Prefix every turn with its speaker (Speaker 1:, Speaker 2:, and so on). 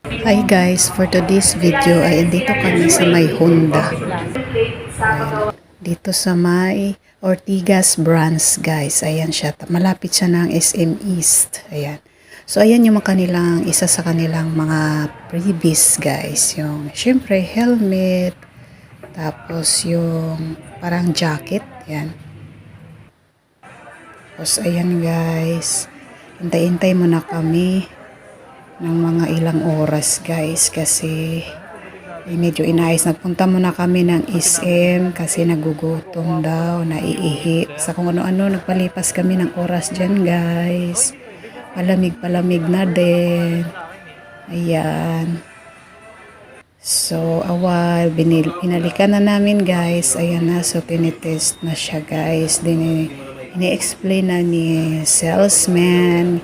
Speaker 1: Hi guys, for today's video ay dito kami sa may Honda. Ayan. Dito sa may Ortigas branch guys. Ayan siya. Malapit siya ng SM East. Ayan. So ayan yung kanilang, isa sa kanilang mga freebies guys. Yung syempre helmet. Tapos yung parang jacket. Ayan. Tapos ayan guys. Hintay-hintay muna kami ng mga ilang oras guys kasi medyo inayos. Nagpunta muna kami ng SM kasi nagugutom daw, naiihi. Sa kung ano-ano, nagpalipas kami ng oras dyan guys. Palamig-palamig na din. Ayan. So, awal, pinalikan na namin guys. Ayan na, so tinitest na siya guys. Ini-explain na ni salesman